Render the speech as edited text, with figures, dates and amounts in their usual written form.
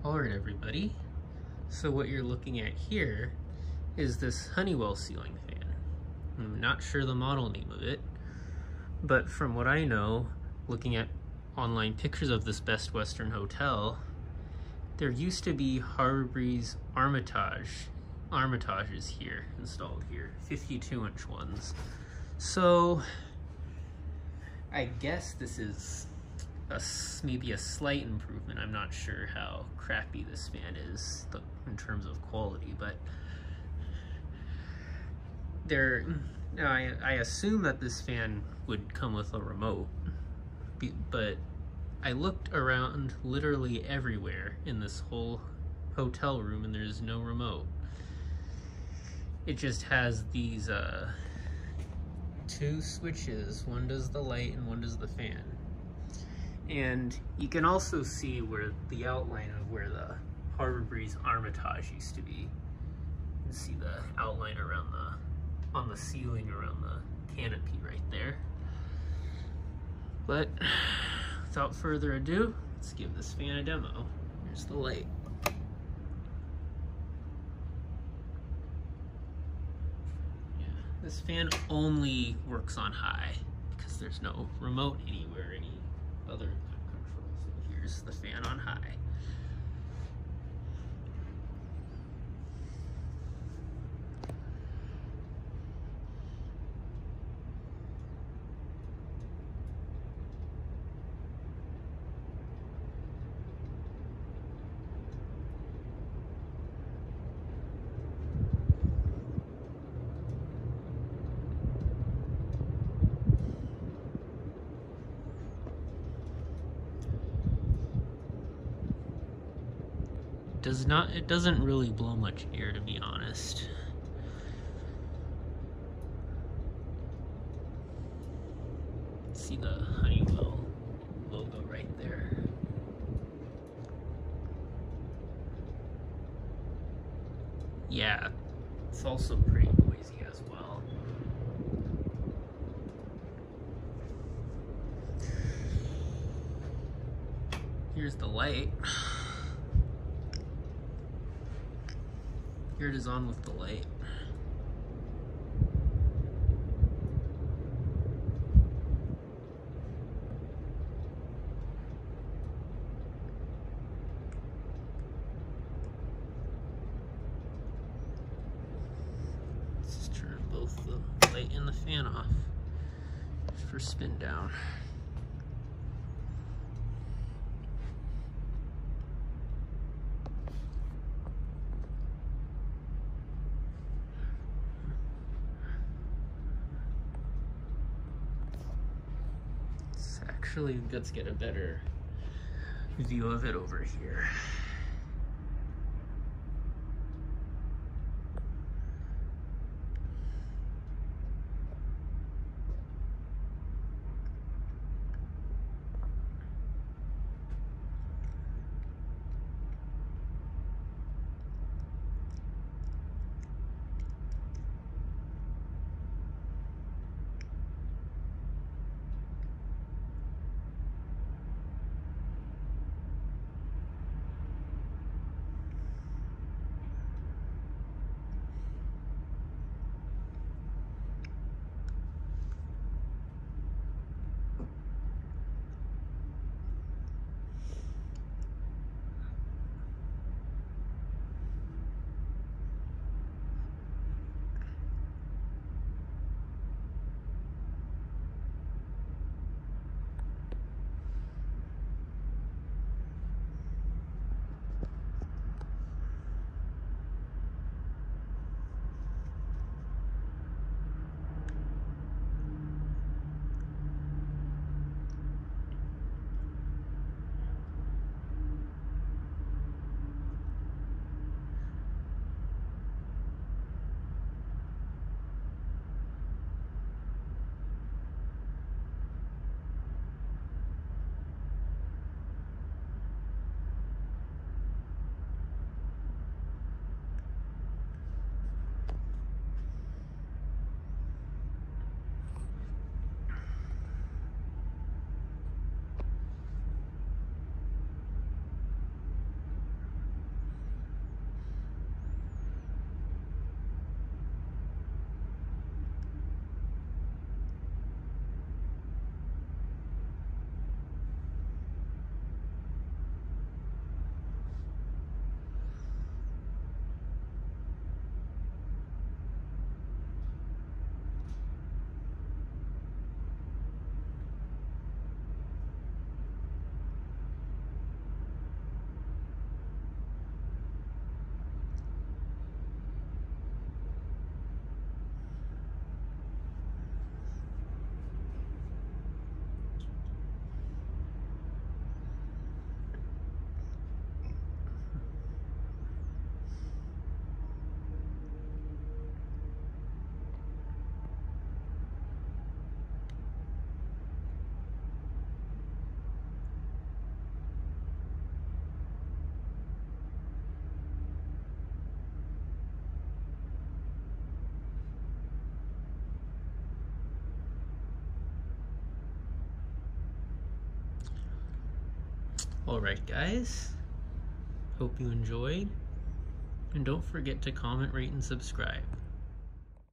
Alright everybody, so what you're looking at here is this Honeywell ceiling fan. I'm not sure the model name of it, but from what I know, looking at online pictures of this Best Western hotel, there used to be Harbor Breeze Armitages here, installed here, 52-inch ones. So I guess this is maybe a slight improvement. I'm not sure how crappy this fan is in terms of quality, but I assume that this fan would come with a remote, but I looked around literally everywhere in this whole hotel room and there's no remote. It just has these two switches, one does the light and one does the fan. And you can also see where the outline of where the Harbor Breeze Armitage used to be. You can see the outline around on the ceiling around the canopy right there. But without further ado, let's give this fan a demo. Here's the light. Yeah, this fan only works on high because there's no remote anywhere, any other controls. So here's the fan on high. It doesn't really blow much air, to be honest. See the Honeywell logo right there. Yeah, it's also pretty noisy as well. Here's the light. Here it is on with the light. Let's just turn both the light and the fan off for spin down. Actually, let's get a better view of it over here. Alright guys, hope you enjoyed, and don't forget to comment, rate, and subscribe.